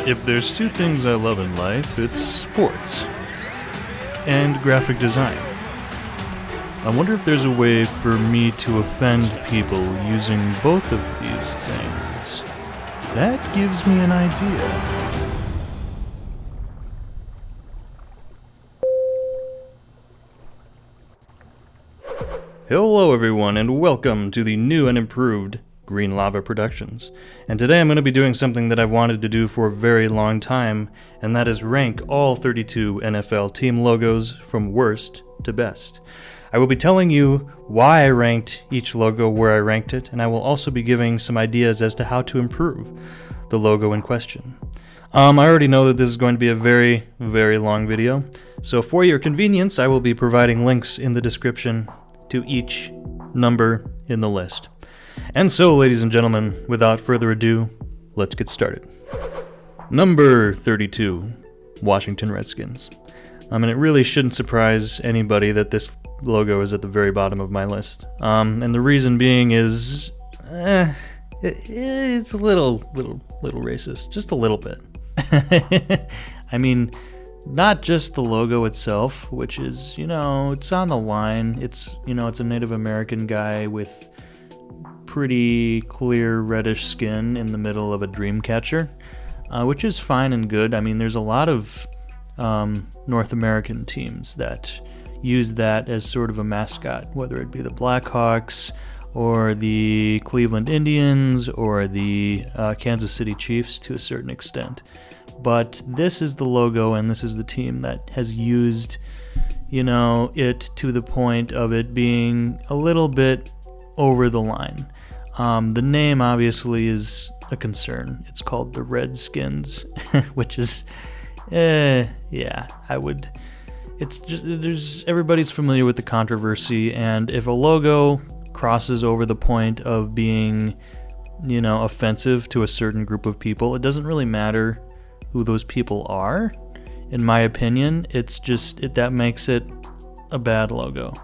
If there's two things I love in life, it's sports and graphic design. I wonder if there's a way for me to offend people using both of these things. That gives me an idea. Hello everyone, and welcome to the new and improved Green Lava Productions. And today I'm going to be doing something that I've wanted to do for a very long time, and that is rank all 32 NFL team logos from worst to best. I will be telling you why I ranked each logo where I ranked it, and I will also be giving some ideas as to how to improve the logo in question. I already know that this is going to be a very, very long video, so for your convenience, I will be providing links in the description to each number in the list. And so, ladies and gentlemen, without further ado, let's get started. Number 32, Washington Redskins. And it really shouldn't surprise anybody that this logo is at the very bottom of my list. And the reason being is, it's a little racist, just a little bit. I mean, not just the logo itself, which is, it's on the line. It's a Native American guy with pretty clear reddish skin in the middle of a dream catcher, which is fine and good. I mean, there's a lot of North American teams that use that as sort of a mascot, whether it be the Blackhawks or the Cleveland Indians or the Kansas City Chiefs to a certain extent. But this is the logo, and this is the team that has used, it to the point of it being a little bit over the line. The name obviously is a concern. It's called the Redskins, which is, everybody's familiar with the controversy, and if a logo crosses over the point of being, offensive to a certain group of people, it doesn't really matter who those people are. In my opinion, that makes it a bad logo.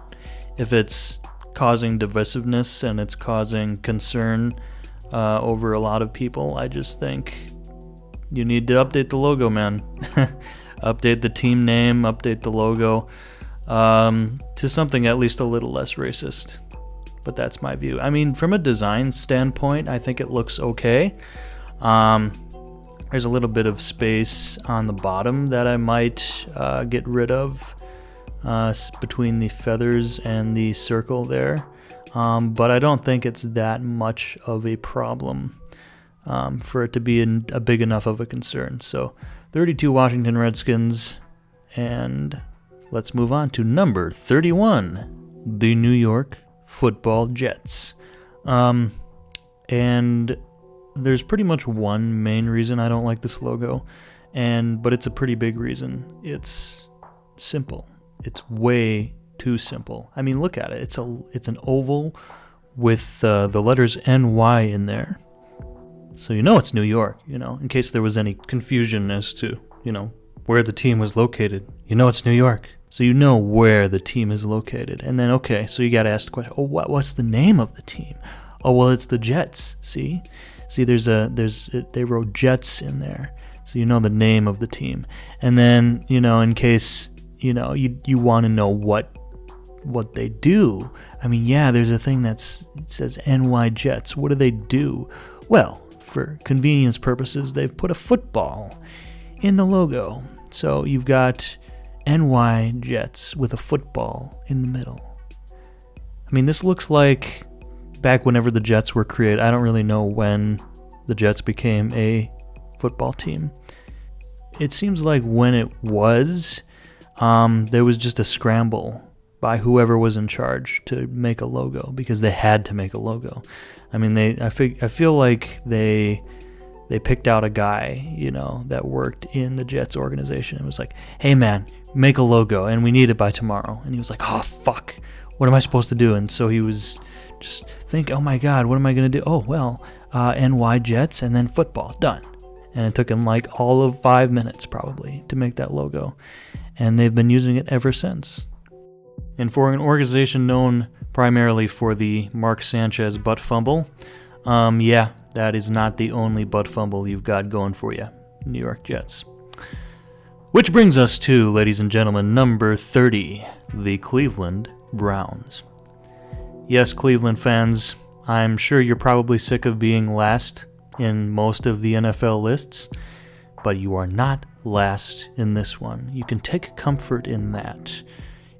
If it's causing divisiveness and it's causing concern over a lot of people, I just think you need to update the logo, man. Update the team name, update the logo to something at least a little less racist. But that's my view. I mean, from a design standpoint, I think it looks okay. There's a little bit of space on the bottom that I might get rid of between the feathers and the circle there. But I don't think it's that much of a problem for it to be a big enough of a concern. So 32 Washington Redskins, and let's move on to number 31, the New York Football Jets. And there's pretty much one main reason I don't like this logo, but it's a pretty big reason. It's simple. It's way too simple. I mean, look at it. It's an oval with the letters NY in there. So it's New York, in case there was any confusion as to, where the team was located. It's New York. So where the team is located. And then, okay, so you got to ask the question, what's the name of the team? Oh, well, it's the Jets, see? See, they wrote Jets in there, so the name of the team. And then, in case, you want to know what they do. I mean, yeah, there's a thing it says NY Jets. What do they do? Well, for convenience purposes, they've put a football in the logo. So you've got NY Jets with a football in the middle. I mean, this looks like back whenever the Jets were created. I don't really know when the Jets became a football team. It seems like when it was, there was just a scramble by whoever was in charge to make a logo, because they had to make a logo. I mean, I feel like they picked out a guy, that worked in the Jets organization. It was like, hey man, make a logo, and we need it by tomorrow. And he was like, oh fuck, what am I supposed to do? And so he was just think, oh my god, what am I going to do? Oh, well, NY Jets and then football, done. And it took him like all of 5 minutes probably to make that logo. And they've been using it ever since. And for an organization known primarily for the Mark Sanchez butt fumble, that is not the only butt fumble you've got going for you. New York Jets. Which brings us to, ladies and gentlemen, number 30, the Cleveland Browns. Yes, Cleveland fans, I'm sure you're probably sick of being last in most of the NFL lists, but you are not last in this one. You can take comfort in that.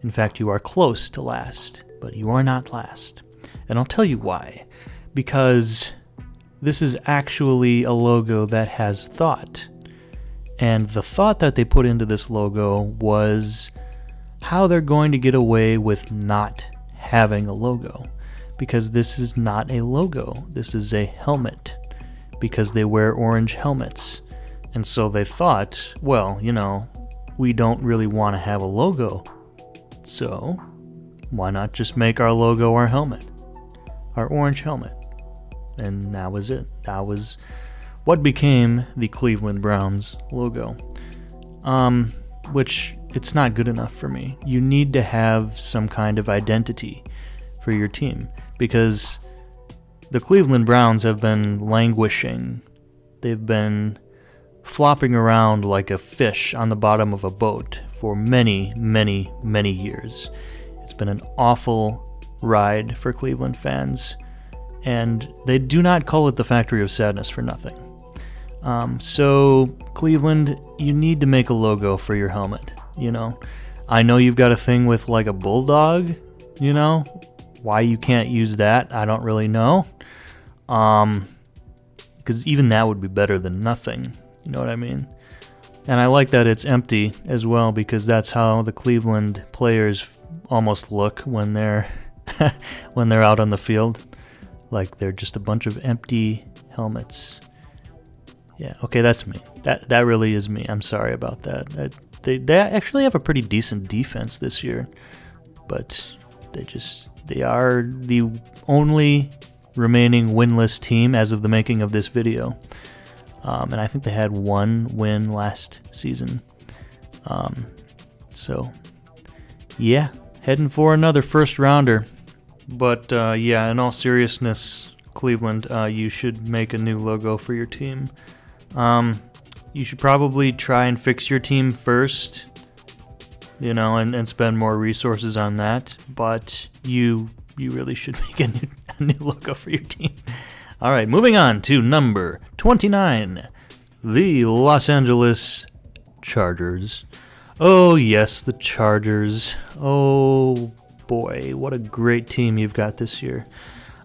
In fact, you are close to last, but you are not last. And I'll tell you why. Because this is actually a logo that has thought. And the thought that they put into this logo was how they're going to get away with not having a logo. Because this is not a logo. This is a helmet. Because they wear orange helmets. And so they thought, well, we don't really want to have a logo. So why not just make our logo our helmet? Our orange helmet. And that was it. That was what became the Cleveland Browns logo. Which, it's not good enough for me. You need to have some kind of identity for your team. Because the Cleveland Browns have been languishing. They've been flopping around like a fish on the bottom of a boat for many, many, many years. It's been an awful ride for Cleveland fans. And they do not call it the Factory of Sadness for nothing. So, Cleveland, you need to make a logo for your helmet, I know you've got a thing with like a bulldog, Why you can't use that, I don't really know. Because even that would be better than nothing, you know what I mean? And I like that it's empty as well, because that's how the Cleveland players almost look when they're when they're out on the field. Like they're just a bunch of empty helmets. Yeah, okay, that's me. That really is me. I'm sorry about that. They actually have a pretty decent defense this year, but they are the only remaining winless team as of the making of this video. And I think they had one win last season. So, yeah, heading for another first rounder. But, yeah, in all seriousness, Cleveland, you should make a new logo for your team. You should probably try and fix your team first, and spend more resources on that. But you really should make a new logo for your team. All right, moving on to number 29, the Los Angeles Chargers. Oh, yes, the Chargers. Oh, boy, what a great team you've got this year.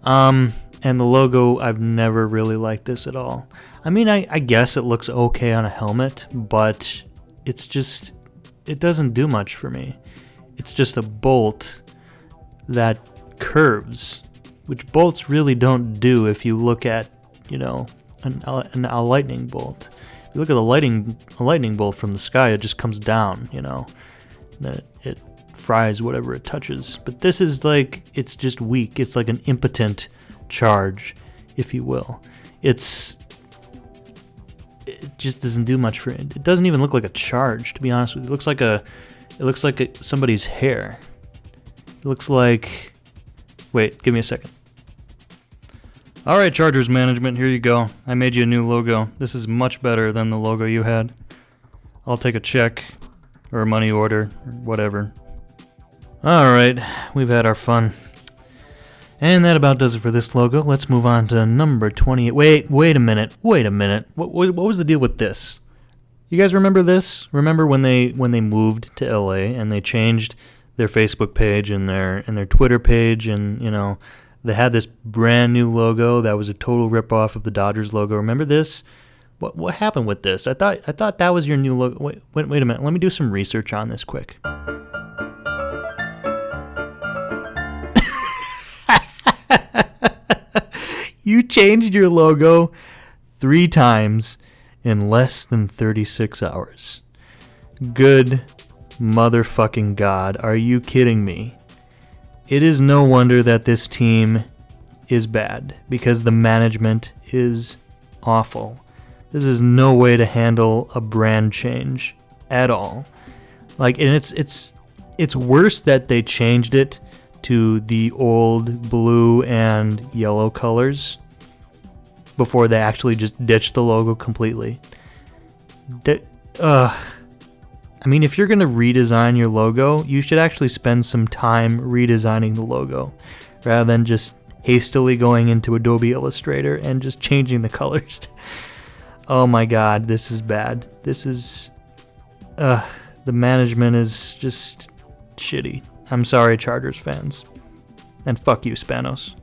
And the logo, I've never really liked this at all. I mean, I guess it looks okay on a helmet, but it doesn't do much for me. It's just a bolt that curves, which bolts really don't do if you look at, a lightning bolt. If you look at a lightning bolt from the sky, it just comes down, it fries whatever it touches. But this is like, it's just weak. It's like an impotent charge, if you will. It just doesn't do much for it. It doesn't even look like a charge, to be honest with you. It looks like somebody's hair. It looks like, wait, give me a second. All right, Chargers management, here you go. I made you a new logo. This is much better than the logo you had. I'll take a check or a money order or whatever. All right, we've had our fun. And that about does it for this logo. Let's move on to number 28. Wait a minute. What was the deal with this? You guys remember this? Remember when they moved to LA and they changed their Facebook page and their Twitter page, and they had this brand new logo that was a total ripoff of the Dodgers logo. Remember this? What happened with this? I thought that was your new logo. Wait a minute. Let me do some research on this quick. You changed your logo 3 times in less than 36 hours. Good motherfucking God, are you kidding me? It is no wonder that this team is bad, because the management is awful. This is no way to handle a brand change at all. And it's worse that they changed it to the old blue and yellow colors before they actually just ditched the logo completely. I mean, if you're going to redesign your logo, you should actually spend some time redesigning the logo rather than just hastily going into Adobe Illustrator and just changing the colors. Oh my god, this is bad. This is... the management is just shitty. I'm sorry, Chargers fans. And fuck you, Spanos.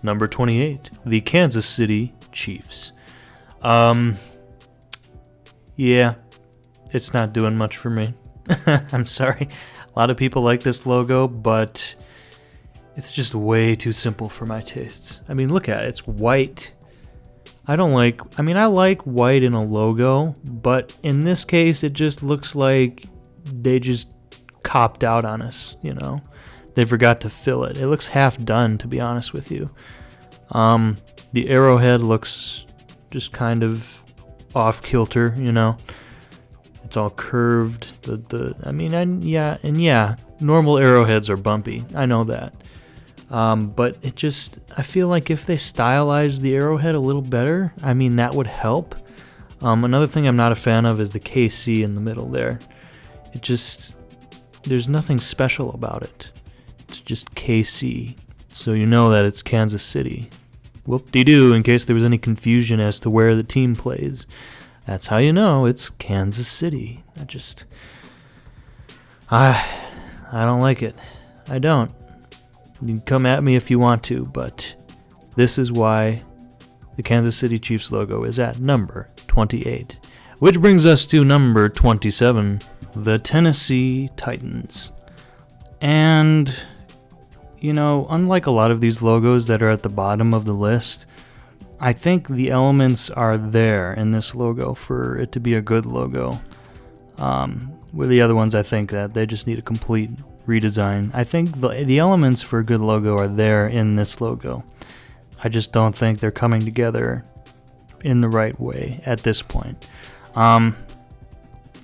Number 28, the Kansas City Chiefs. Yeah, it's not doing much for me. I'm sorry. A lot of people like this logo, but it's just way too simple for my tastes. I mean, look at it. It's white. I like white in a logo, but in this case, it just looks like they just copped out on us, you know? They forgot to fill it. It looks half done, to be honest with you. The arrowhead looks just kind of off kilter, you know? It's all curved. Normal arrowheads are bumpy. I know that. But I feel like if they stylized the arrowhead a little better, I mean, that would help. Another thing I'm not a fan of is the KC in the middle there. There's nothing special about it. It's just KC. So you know that it's Kansas City. Whoop-de-doo, in case there was any confusion as to where the team plays. That's how you know it's Kansas City. I don't like it. I don't. You can come at me if you want to, but this is why the Kansas City Chiefs logo is at number 28. Which brings us to number 27, the Tennessee Titans. And, you know, unlike a lot of these logos that are at the bottom of the list, I think the elements are there in this logo for it to be a good logo. With the other ones, I think that they just need a complete redesign. I think the elements for a good logo are there in this logo. I just don't think they're coming together in the right way at this point. My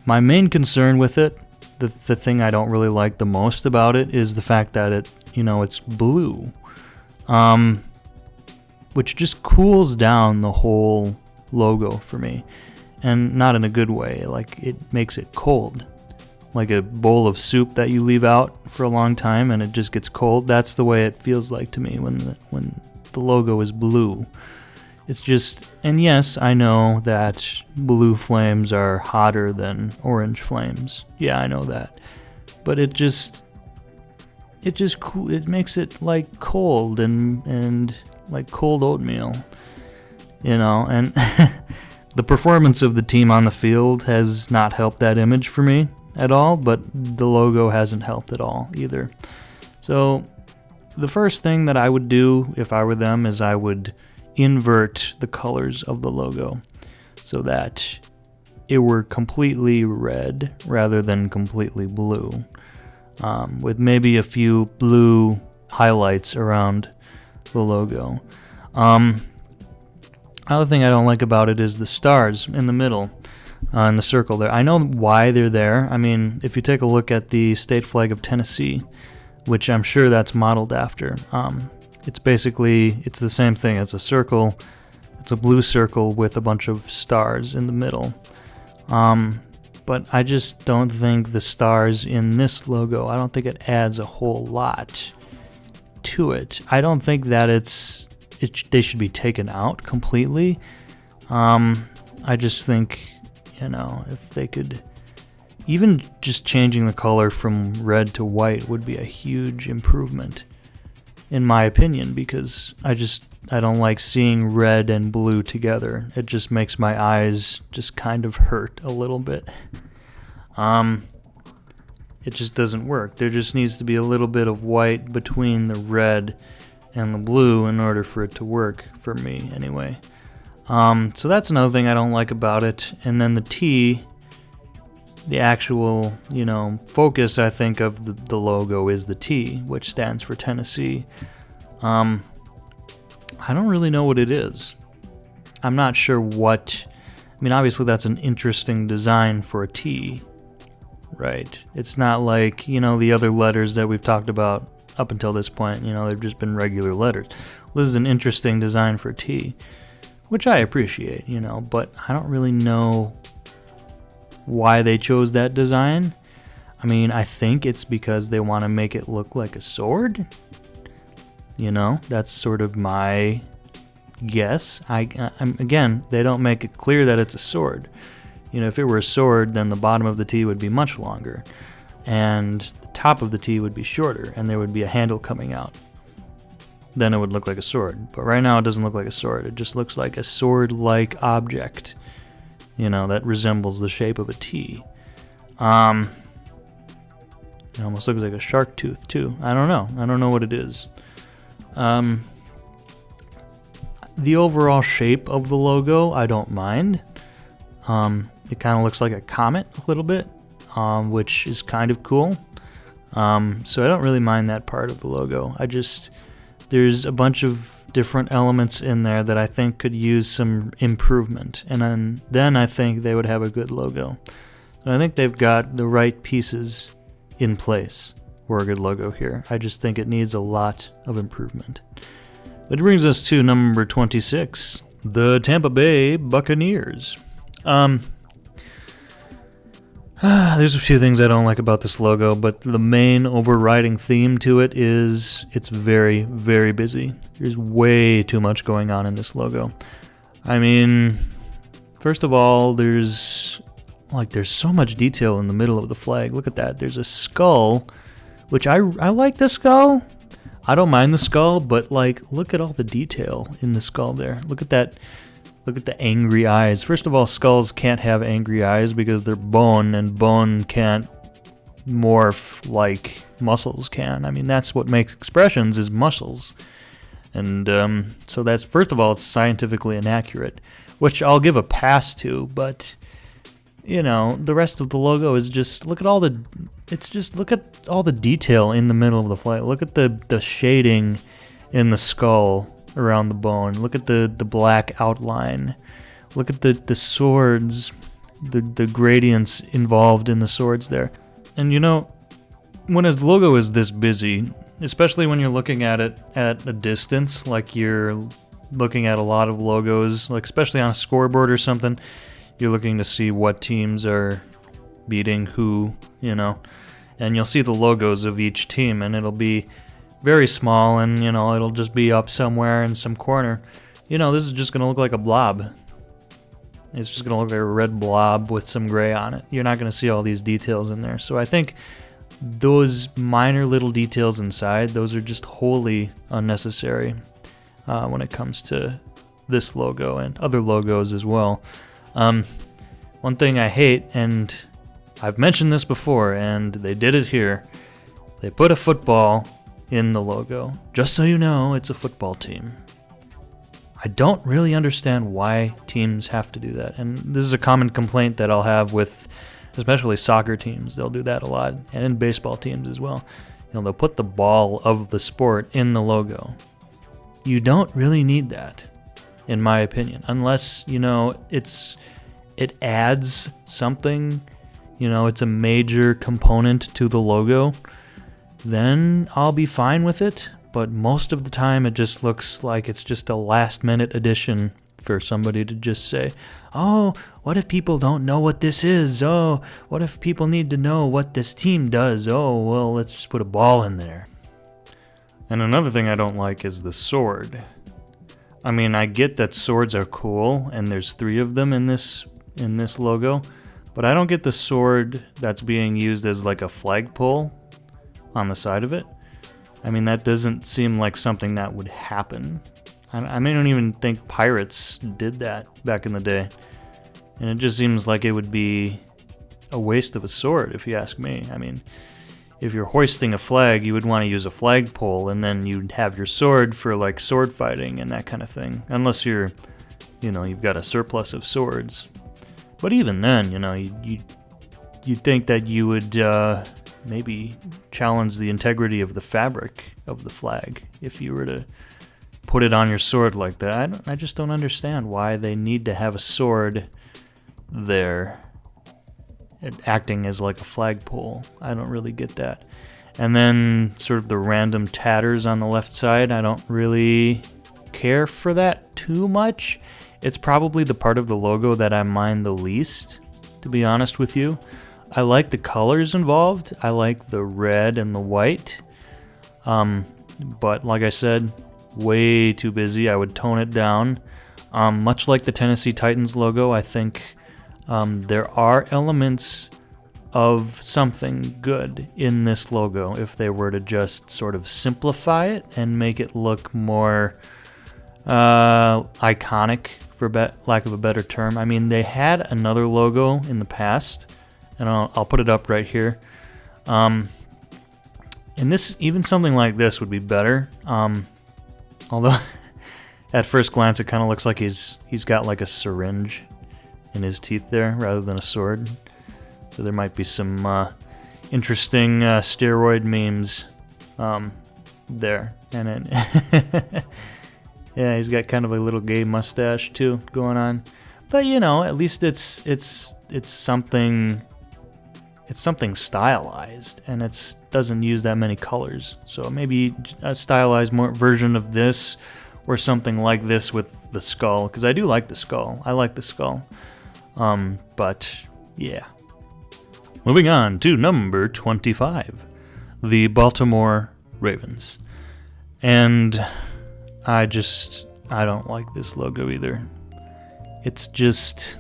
main concern with it, the thing I don't really like the most about it, is the fact that it's blue. Which just cools down the whole logo for me. And not in a good way. Like, it makes it cold. Like a bowl of soup that you leave out for a long time and it just gets cold. That's the way it feels like to me when the logo is blue. It's just, and yes, I know that blue flames are hotter than orange flames. Yeah, I know that. But it makes it like cold and like cold oatmeal, you know, and the performance of the team on the field has not helped that image for me at all, but the logo hasn't helped at all either. So the first thing that I would do if I were them is I would invert the colors of the logo so that it were completely red rather than completely blue, with maybe a few blue highlights around the logo. Another thing I don't like about it is the stars in the middle, in the circle there. I know why they're there. I mean, if you take a look at the state flag of Tennessee, which I'm sure that's modeled after, it's the same thing. It's a circle. It's a blue circle with a bunch of stars in the middle. But I just don't think the stars in this logo, I don't think it adds a whole lot to it. I don't think that they should be taken out completely. I just think, if they could, even just changing the color from red to white would be a huge improvement, in my opinion, because I don't like seeing red and blue together. It just makes my eyes just kind of hurt a little bit. It just doesn't work. There just needs to be a little bit of white between the red and the blue in order for it to work, for me anyway. So that's another thing I don't like about it. And then the T, the actual, focus, I think, of the logo is the T, which stands for Tennessee. I don't really know what it is. I'm not sure what... obviously that's an interesting design for a T, right? It's not like, the other letters that we've talked about up until this point. They've just been regular letters. Well, this is an interesting design for a T, which I appreciate, but I don't really know why they chose that design. I mean, I think it's because they want to make it look like a sword. You know, that's sort of my guess. Again, they don't make it clear that it's a sword. You know, if it were a sword, then the bottom of the T would be much longer, and the top of the T would be shorter, and there would be a handle coming out. Then it would look like a sword. But right now it doesn't look like a sword. It just looks like a sword-like object, you know, that resembles the shape of a T. It almost looks like a shark tooth, too. I don't know. I don't know what it is. The overall shape of the logo, I don't mind. It kind of looks like a comet a little bit, which is kind of cool. So I don't really mind that part of the logo. There's a bunch of different elements in there that I think could use some improvement. And then I think they would have a good logo. So I think they've got the right pieces in place for a good logo here. I just think it needs a lot of improvement. Which brings us to number 26, the Tampa Bay Buccaneers. There's a few things I don't like about this logo, but the main overriding theme to it is it's very, very busy. There's way too much going on in this logo. I mean, first of all, there's so much detail in the middle of the flag. Look at that. There's a skull, which I like the skull. I don't mind the skull, but look at all the detail in the skull there. Look at that. Look at the angry eyes. First of all, skulls can't have angry eyes because they're bone, and bone can't morph like muscles can. I mean, that's what makes expressions is muscles. And so that's, first of all, it's scientifically inaccurate, which I'll give a pass to, but you know, the rest of the logo is just look at all the detail in the middle of the flag. Look at the shading in the skull around the bone. Look at the black outline. Look at the swords, the gradients involved in the swords there. And you know, when a logo is this busy, especially when you're looking at it at a distance, like you're looking at a lot of logos, like especially on a scoreboard or something, you're looking to see what teams are beating who, you know, and you'll see the logos of each team, and it'll be very small, and you know, it'll just be up somewhere in some corner. You know, this is just gonna look like a blob. It's just gonna look like a red blob with some gray on it. You're not gonna see all these details in there. So I think those minor little details inside, those are just wholly unnecessary when it comes to this logo and other logos as well. One thing I hate, and I've mentioned this before, and they did it here, they put a football in the logo. Just so you know, it's a football team. I don't really understand why teams have to do that. And this is a common complaint that I'll have with especially soccer teams. They'll do that a lot, and in baseball teams as well. You know, they'll put the ball of the sport in the logo. You don't really need that, in my opinion, unless, you know, it adds something, you know, it's a major component to the logo, then I'll be fine with it. But most of the time it just looks like it's just a last minute addition for somebody to just say, oh, what if people don't know what this is? Oh, what if people need to know what this team does? Oh, well, let's just put a ball in there. And another thing I don't like is the sword. I mean, I get that swords are cool, and there's 3 of them in this logo, but I don't get the sword that's being used as like a flagpole on the side of it. I mean, that doesn't seem like something that would happen. I don't even think pirates did that back in the day. And it just seems like it would be a waste of a sword, if you ask me. I mean, if you're hoisting a flag, you would want to use a flagpole, and then you'd have your sword for like sword fighting and that kind of thing. Unless you're, you know, you've got a surplus of swords. But even then, you know, you'd think that you would maybe challenge the integrity of the fabric of the flag if you were to put it on your sword like that. I just don't understand why they need to have a sword there acting as like a flagpole. I don't really get that. And then sort of the random tatters on the left side, I don't really care for that too much. It's probably the part of the logo that I mind the least. to be honest with you. I like the colors involved. I like the red and the white. But like I said, way too busy. I would tone it down. Much like the Tennessee Titans logo, I think there are elements of something good in this logo if they were to just sort of simplify it and make it look more iconic, for lack of a better term. I mean, they had another logo in the past, and I'll put it up right here. And this, even something like this would be better. Although at first glance it kind of looks like he's got like a syringe in his teeth there rather than a sword. So there might be some interesting steroid memes there. And it yeah, he's got kind of a little gay mustache too going on. But you know, at least it's something stylized, and it doesn't use that many colors. So maybe a stylized more version of this, or something like this with the skull, because I do like the skull. I like the skull. But yeah. Moving on to number 25, the Baltimore Ravens. And I don't like this logo either. It's just,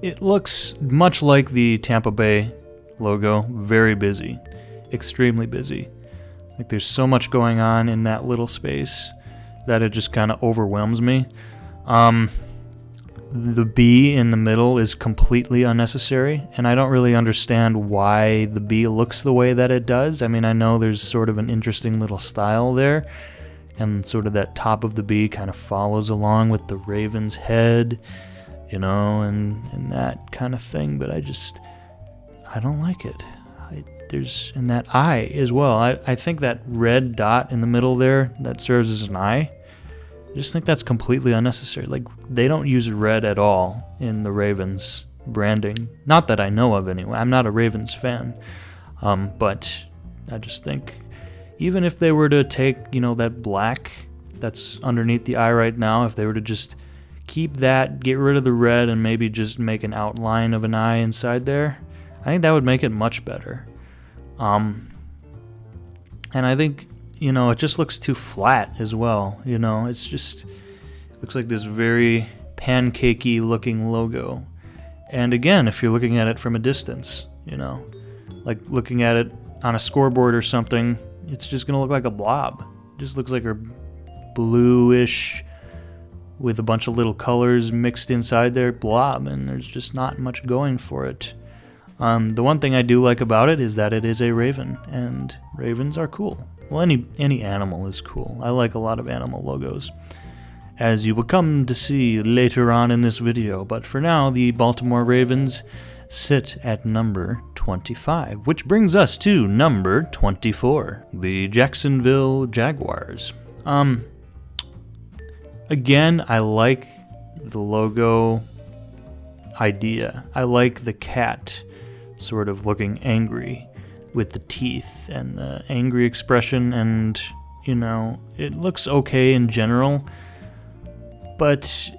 it looks much like the Tampa Bay logo, very busy, extremely busy. Like there's so much going on in that little space that it just kind of overwhelms me. The B in the middle is completely unnecessary, and I don't really understand why the B looks the way that it does. I mean, I know there's sort of an interesting little style there, and sort of that top of the B kind of follows along with the Raven's head, you know, and that kind of thing, but I don't like it. And that eye as well. I think that red dot in the middle there that serves as an eye, I just think that's completely unnecessary. Like, they don't use red at all in the Ravens branding. Not that I know of anyway. I'm not a Ravens fan. But I just think even if they were to take, you know, that black that's underneath the eye right now, if they were to just keep that, get rid of the red, and maybe just make an outline of an eye inside there, I think that would make it much better. And I think, you know, it just looks too flat as well. You know, it's just, it looks like this very pancakey looking logo. And again, if you're looking at it from a distance, you know, like looking at it on a scoreboard or something, it's just going to look like a blob. It just looks like a bluish with a bunch of little colors mixed inside there blob, and there's just not much going for it. The one thing I do like about it is that it is a raven, and ravens are cool. Well, any animal is cool. I like a lot of animal logos, as you will come to see later on in this video. But for now, the Baltimore Ravens sit at number 25, which brings us to number 24, the Jacksonville Jaguars. Again, I like the logo idea. I like the cat sort of looking angry with the teeth and the angry expression, and, you know, it looks okay in general, but,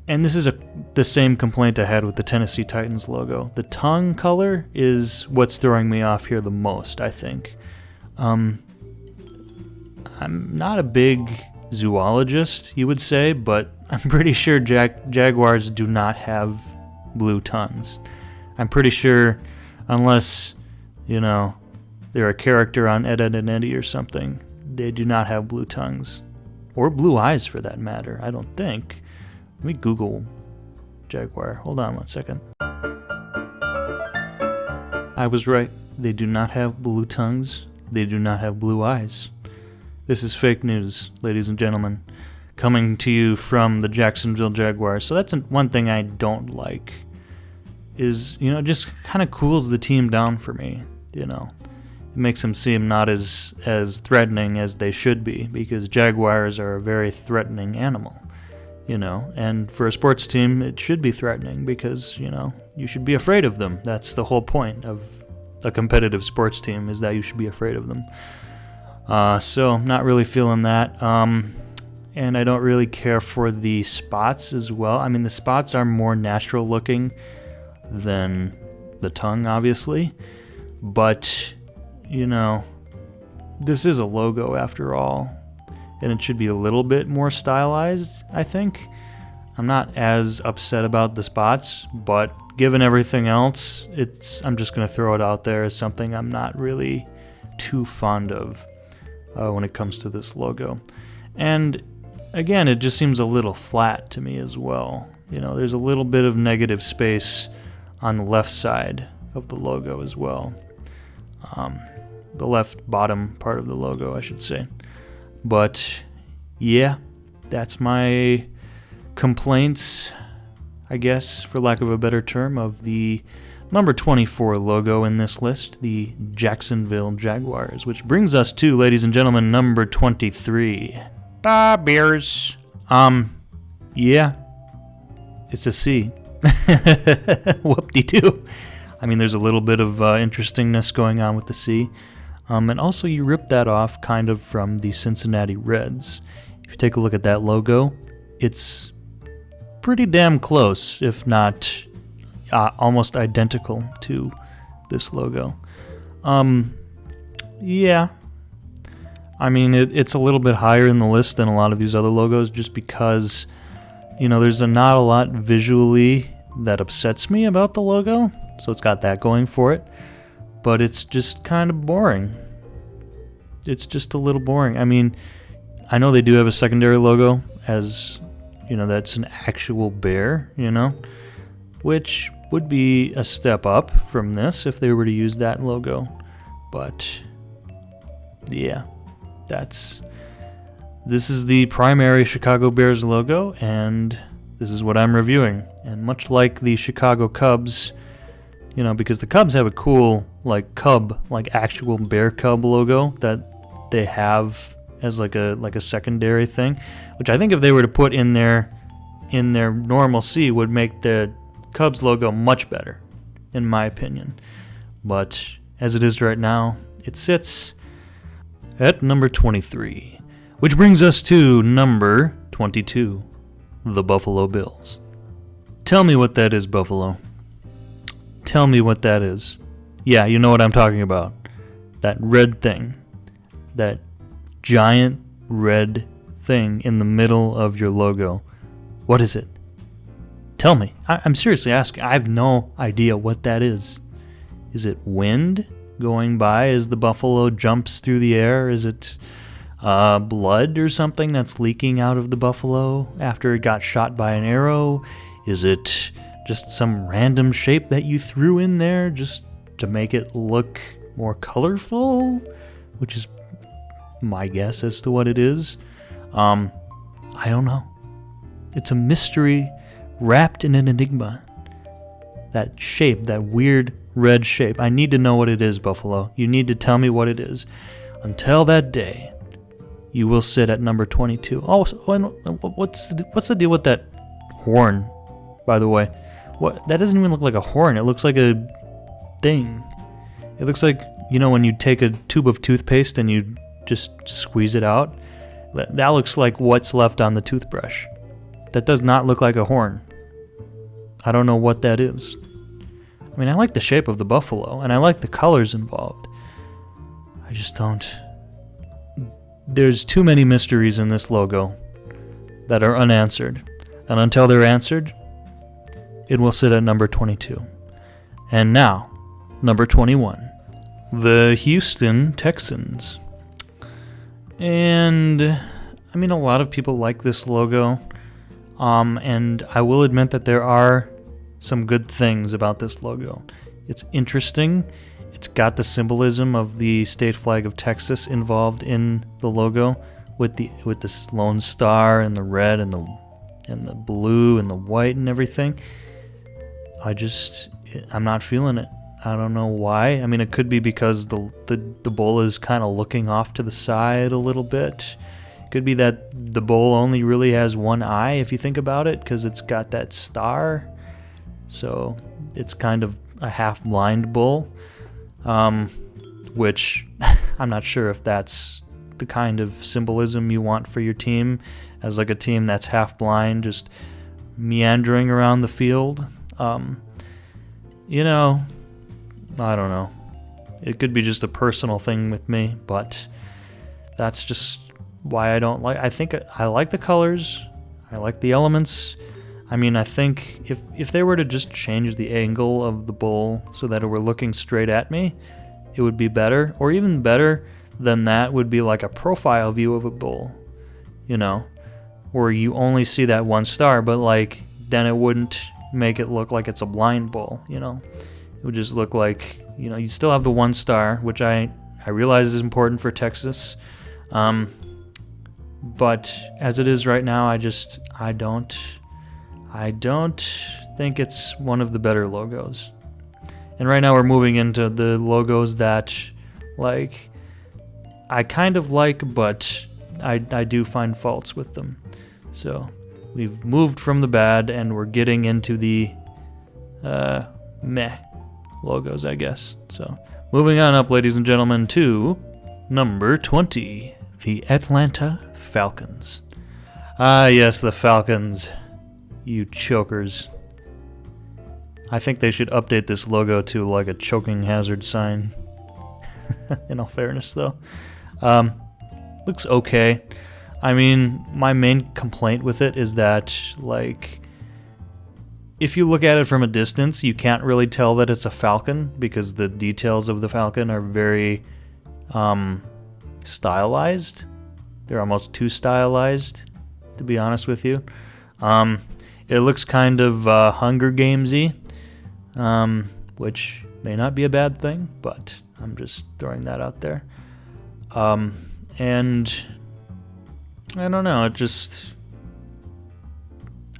and this is the same complaint I had with the Tennessee Titans logo. The tongue color is what's throwing me off here the most, I think. I'm not a big zoologist, you would say, but I'm pretty sure jaguars do not have blue tongues. I'm pretty sure, unless, you know, they're a character on Ed, Edd n Eddy or something, they do not have blue tongues. Or blue eyes, for that matter, I don't think. Let me Google jaguar. Hold on 1 second. I was right. They do not have blue tongues. They do not have blue eyes. This is fake news, ladies and gentlemen, coming to you from the Jacksonville Jaguars. So that's one thing I don't like, is, you know, it just kind of cools the team down for me, you know. It makes them seem not as threatening as they should be, because jaguars are a very threatening animal, you know. And for a sports team, it should be threatening because, you know, you should be afraid of them. That's the whole point of a competitive sports team, is that you should be afraid of them. So not really feeling that. and I don't really care for the spots as well. I mean, the spots are more natural looking than the tongue, obviously, but, you know, this is a logo after all, and it should be a little bit more stylized, I think. I'm not as upset about the spots, but given everything else, I'm just going to throw it out there as something I'm not really too fond of when it comes to this logo. And again, it just seems a little flat to me as well. You know, there's a little bit of negative space on the left side of the logo as well. The left bottom part of the logo, I should say. But yeah, that's my complaints, I guess, for lack of a better term, of the number 24 logo in this list, the Jacksonville Jaguars, which brings us to, ladies and gentlemen, number 23. Bears. Yeah, it's a C. Whoop-de-doo. I mean, there's a little bit of interestingness going on with the C. And also, you rip that off kind of from the Cincinnati Reds. If you take a look at that logo, it's pretty damn close, if not almost identical to this logo. Yeah. I mean, it's a little bit higher in the list than a lot of these other logos just because, you know, there's not a lot visually that upsets me about the logo. So it's got that going for it. But it's just kind of boring. It's just a little boring. I mean, I know they do have a secondary logo as, you know, that's an actual bear, you know, which would be a step up from this if they were to use that logo. But yeah, this is the primary Chicago Bears logo, and this is what I'm reviewing. And much like the Chicago Cubs, you know, because the Cubs have a cool, like, cub, like actual bear cub logo that they have as like a secondary thing, which I think if they were to put in their normal C would make the Cubs logo much better, in my opinion. But as it is right now, it sits at number 23, which brings us to number 22, the Buffalo Bills. Tell me what that is, Buffalo. Tell me what that is. Yeah, you know what I'm talking about. That red thing. That giant red thing in the middle of your logo. What is it? Tell me. I'm seriously asking. I have no idea what that is. Is it wind going by as the buffalo jumps through the air? Is it blood or something that's leaking out of the buffalo after it got shot by an arrow? Is it just some random shape that you threw in there just to make it look more colorful? Which is my guess as to what it is. I don't know. It's a mystery wrapped in an enigma. That shape, that weird red shape. I need to know what it is, Buffalo. You need to tell me what it is. Until that day, you will sit at number 22. Oh, what's the deal with that horn, by the way? What? That doesn't even look like a horn. It looks like a thing. It looks like, you know, when you take a tube of toothpaste and you just squeeze it out. That looks like what's left on the toothbrush. That does not look like a horn. I don't know what that is. I mean, I like the shape of the buffalo, and I like the colors involved. I just don't. There's too many mysteries in this logo that are unanswered. And until they're answered, it will sit at number 22. And now, number 21. The Houston Texans. And, I mean, a lot of people like this logo. And I will admit that there are some good things about this logo. It's interesting. It's got the symbolism of the state flag of Texas involved in the logo with the Lone Star and the red and the blue and the white and everything. I'm not feeling it. I don't know why. I mean, it could be because the bull is kind of looking off to the side a little bit. It could be that the bull only really has one eye, if you think about it, because it's got that star. So it's kind of a half-blind bull, which I'm not sure if that's the kind of symbolism you want for your team, as like a team that's half blind, just meandering around the field. You know, I don't know. It could be just a personal thing with me, but that's just why I don't like. I think I like the colors. I like the elements. I mean, I think if they were to just change the angle of the bull so that it were looking straight at me, it would be better. Or even better than that would be like a profile view of a bull, you know, where you only see that one star, but like then it wouldn't make it look like it's a blind bull, you know. It would just look like, you know, you still have the one star, which I realize is important for Texas. But as it is right now, I don't think it's one of the better logos. And right now we're moving into the logos that, like, I kind of like, but I do find faults with them. So we've moved from the bad and we're getting into the meh logos, I guess. So moving on up, ladies and gentlemen, to number 20, the Atlanta Falcons. Ah, yes, the Falcons. You chokers. I think they should update this logo to like a choking hazard sign. In all fairness, though. Looks okay. I mean, my main complaint with it is that, like, if you look at it from a distance, you can't really tell that it's a falcon because the details of the falcon are very stylized. They're almost too stylized, to be honest with you. It looks kind of Hunger Games-y, which may not be a bad thing, but I'm just throwing that out there. And I don't know,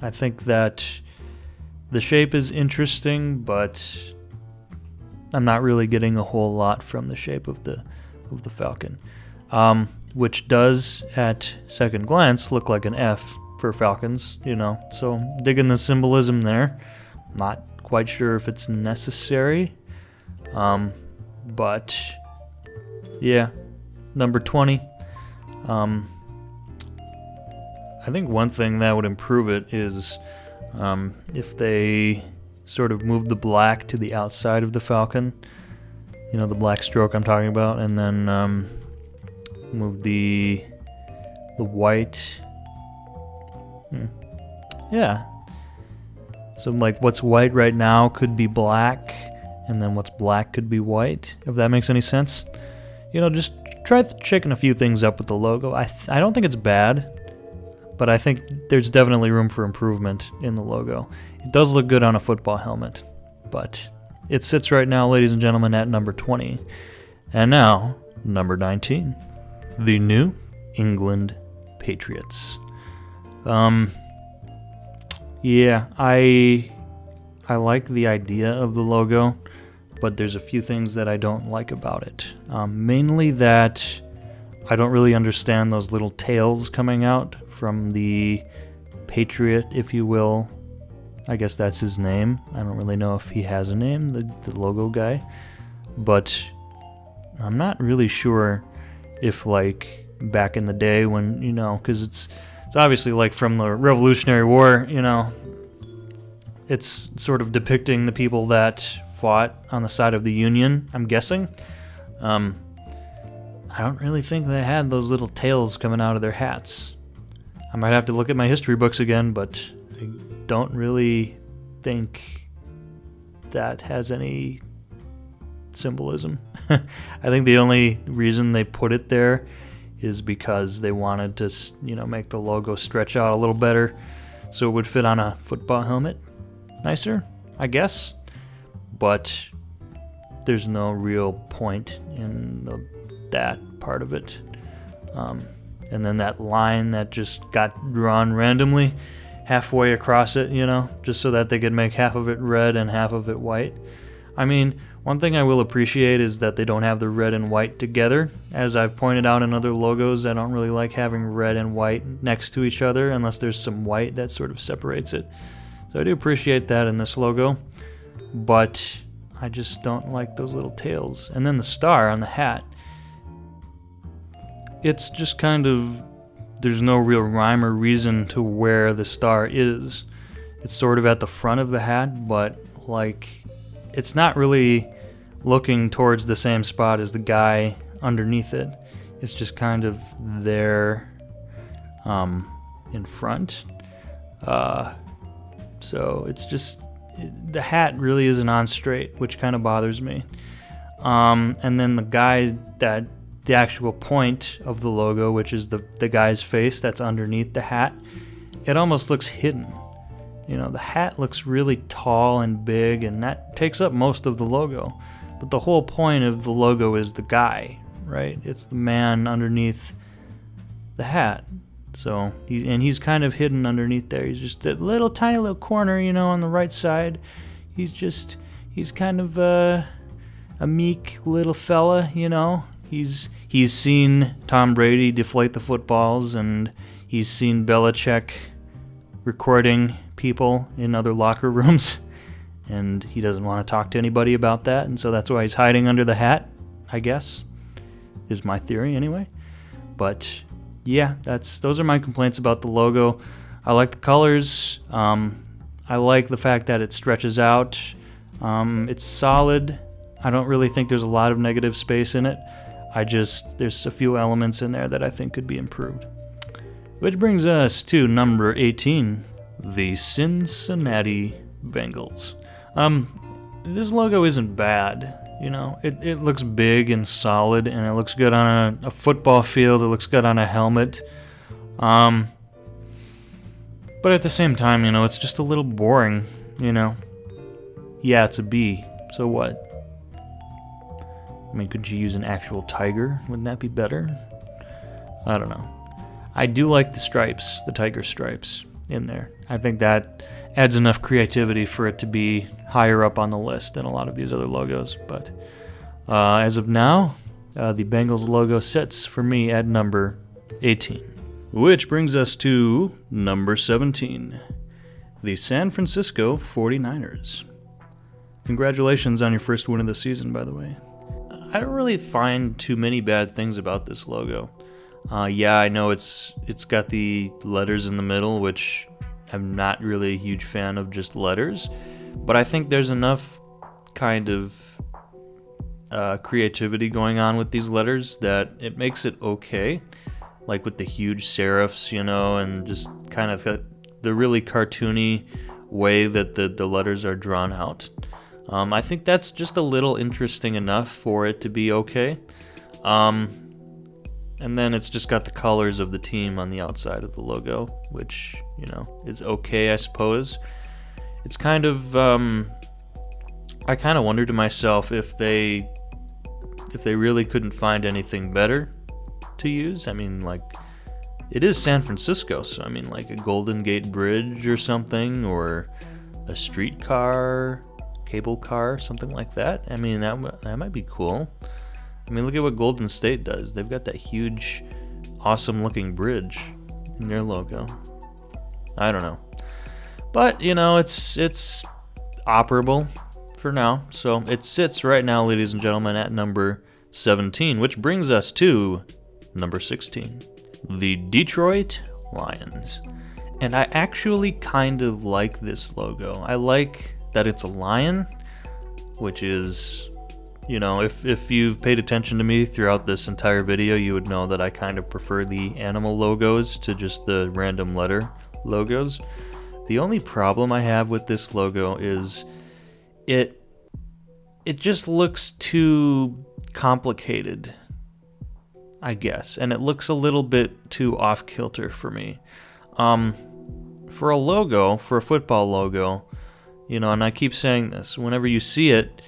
I think that the shape is interesting, but I'm not really getting a whole lot from the shape of the falcon. Which does, at second glance, look like an F for Falcons, you know. So digging the symbolism there. Not quite sure if it's necessary. But yeah, number 20. I think one thing that would improve it is if they sort of move the black to the outside of the falcon. You know, the black stroke I'm talking about, and then move the white. Yeah. So like what's white right now could be black, and then what's black could be white, if that makes any sense. You know, just try checking a few things up with the logo. I don't think it's bad, but I think there's definitely room for improvement in the logo. It does look good on a football helmet, but it sits right now, ladies and gentlemen, at number 20. And now, number 19. The New England Patriots. Yeah, I like the idea of the logo, but there's a few things that I don't like about it. Mainly that I don't really understand those little tails coming out from the Patriot, if you will. I guess that's his name. I don't really know if he has a name, the logo guy. But I'm not really sure if, like, back in the day when, you know, because it's obviously, like, from the Revolutionary War, you know, it's sort of depicting the people that fought on the side of the Union, I'm guessing. I don't really think they had those little tails coming out of their hats. I might have to look at my history books again, but I don't really think that has any symbolism. I think the only reason they put it there is because they wanted to, you know, make the logo stretch out a little better so it would fit on a football helmet nicer, I guess. But there's no real point in that part of it. And then that line that just got drawn randomly halfway across it, you know, just so that they could make half of it red and half of it white. I mean, one thing I will appreciate is that they don't have the red and white together. As I've pointed out in other logos, I don't really like having red and white next to each other unless there's some white that sort of separates it. So I do appreciate that in this logo, but I just don't like those little tails. And then the star on the hat. it's just kind of, there's no real rhyme or reason to where the star is. It's sort of at the front of the hat, but like it's not really looking towards the same spot as the guy underneath it. It's just kind of there in front. So it's just, the hat really isn't on straight, which kind of bothers me. And then the actual point of the logo, which is the guy's face that's underneath the hat, it almost looks hidden. You know, the hat looks really tall and big, and that takes up most of the logo. But the whole point of the logo is the guy, right? It's the man underneath the hat. So, he's kind of hidden underneath there. He's just a little tiny little corner, you know, on the right side. He's kind of a meek little fella, you know. He's seen Tom Brady deflate the footballs, and he's seen Belichick recording people in other locker rooms, and he doesn't want to talk to anybody about that, and so that's why he's hiding under the hat, I guess, is my theory anyway. But yeah, those are my complaints about the logo. I like the colors. I like the fact that it stretches out. It's solid. I don't really think there's a lot of negative space in it. There's a few elements in there that I think could be improved. Which brings us to number 18, the Cincinnati Bengals. This logo isn't bad. You know, it looks big and solid, and it looks good on a football field. It looks good on a helmet. But at the same time, you know, it's just a little boring, you know. Yeah, it's a B. So what? I mean, could you use an actual tiger? Wouldn't that be better? I don't know. I do like the stripes, the tiger stripes in there. I think that adds enough creativity for it to be higher up on the list than a lot of these other logos. But as of now, the Bengals logo sits for me at number 18. Which brings us to number 17, the San Francisco 49ers. Congratulations on your first win of the season, by the way. I don't really find too many bad things about this logo. Yeah, I know it's got the letters in the middle, which I'm not really a huge fan of just letters, but I think there's enough kind of creativity going on with these letters that it makes it okay, like with the huge serifs, you know, and just kind of the really cartoony way that the letters are drawn out. I think that's just a little interesting enough for it to be okay. And then it's just got the colors of the team on the outside of the logo, which, you know, is okay, I suppose. It's kind of, I kind of wonder to myself if they really couldn't find anything better to use. I mean, like, it is San Francisco, so I mean, like a Golden Gate Bridge or something, or a streetcar, cable car, something like that. I mean, that might be cool. I mean, look at what Golden State does. They've got that huge, awesome-looking bridge in their logo. I don't know. But, you know, it's operable for now. So it sits right now, ladies and gentlemen, at number 17, which brings us to number 16, the Detroit Lions. And I actually kind of like this logo. I like that it's a lion, which is... You know, if you've paid attention to me throughout this entire video, you would know that I kind of prefer the animal logos to just the random letter logos. The only problem I have with this logo is it just looks too complicated, I guess, and it looks a little bit too off-kilter for me. For a logo, for a football logo, you know, and I keep saying this, whenever you see it,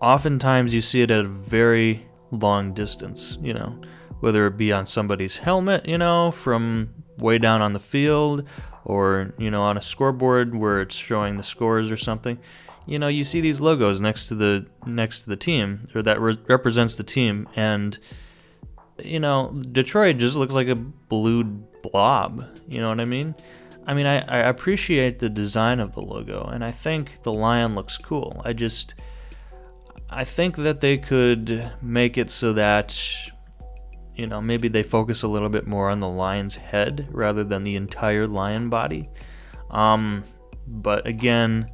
oftentimes you see it at a very long distance, you know, whether it be on somebody's helmet, you know, from way down on the field, or, you know, on a scoreboard where it's showing the scores or something. You know, you see these logos next to the team, or that represents the team, and, you know, Detroit just looks like a blue blob, you know what I mean? I mean, I appreciate the design of the logo, and I think the lion looks cool. I think that they could make it so that maybe they focus a little bit more on the lion's head rather than the entire lion body. But again,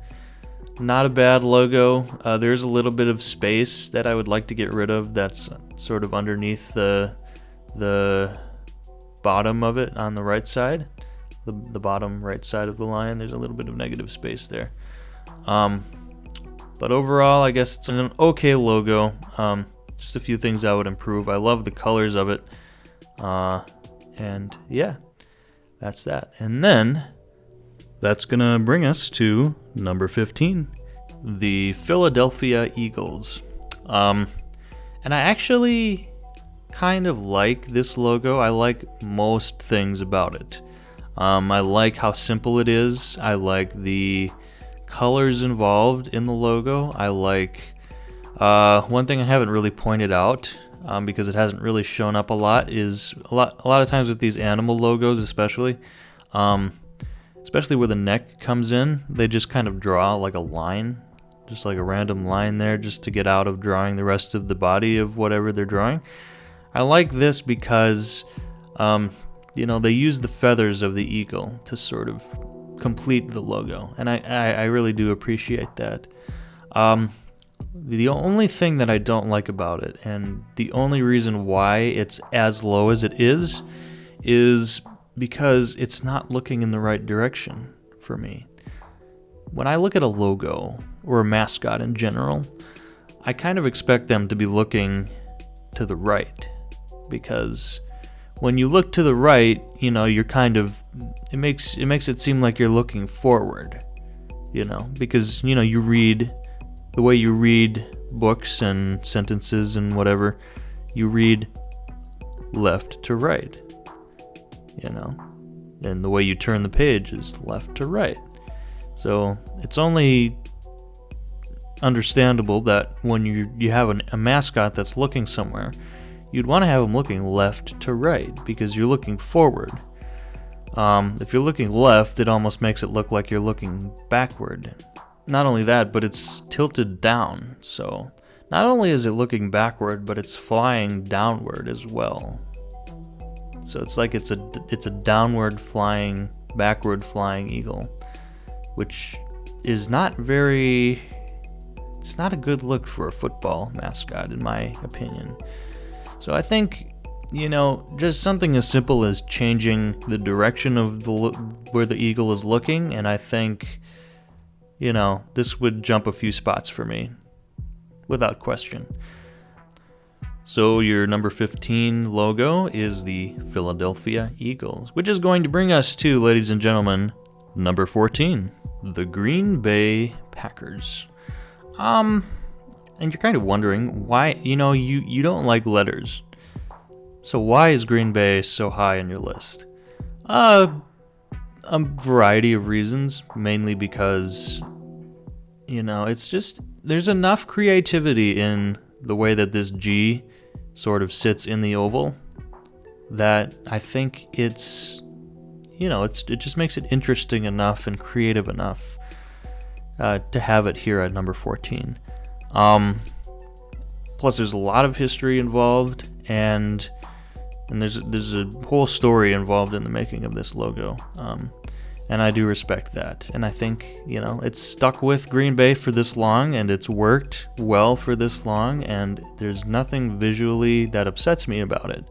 not a bad logo. There's a little bit of space that I would like to get rid of. That's sort of underneath the bottom of it on the right side. The bottom right side of the lion, there's a little bit of negative space there. But overall, I guess it's an okay logo. Just a few things I would improve. I love the colors of it. And yeah, that's that. And then that's going to bring us to number 15, the Philadelphia Eagles. And I actually kind of like this logo. I like most things about it. I like how simple it is. I like the colors involved in the logo. I like one thing I haven't really pointed out because it hasn't really shown up a lot is a lot of times with these animal logos, especially where the neck comes in, they just kind of draw like a line, just like a random line there, just to get out of drawing the rest of the body of whatever they're drawing. I like this because they use the feathers of the eagle to sort of complete the logo, and I really do appreciate that. The only thing that I don't like about it, and the only reason why it's as low as it is because it's not looking in the right direction for me. When I look at a logo or a mascot in general, I kind of expect them to be looking to the right, because when you look to the right, you're kind of, it makes it seem like you're looking forward, because you read the way you read books and sentences and whatever, you read left to right, and the way you turn the page is left to right. So it's only understandable that when you have a mascot that's looking somewhere, you'd want to have them looking left to right because you're looking forward. If you're looking left, it almost makes it look like you're looking backward. Not only that, but it's tilted down, so not only is it looking backward, but it's flying downward as well. So it's like it's a downward flying, backward flying eagle, which is not very, it's not a good look for a football mascot in my opinion. So I think, just something as simple as changing the direction of where the eagle is looking, and I think, this would jump a few spots for me, without question. So your number 15 logo is the Philadelphia Eagles, which is going to bring us to, ladies and gentlemen, number 14, the Green Bay Packers. And you're kind of wondering why, you don't like letters. So why is Green Bay so high on your list? A variety of reasons, mainly because, it's just, there's enough creativity in the way that this G sort of sits in the oval that I think it's, it just makes it interesting enough and creative enough to have it here at number 14. Plus there's a lot of history involved, and there's a whole story involved in the making of this logo, and I do respect that. And I think it's stuck with Green Bay for this long, and it's worked well for this long, and there's nothing visually that upsets me about it,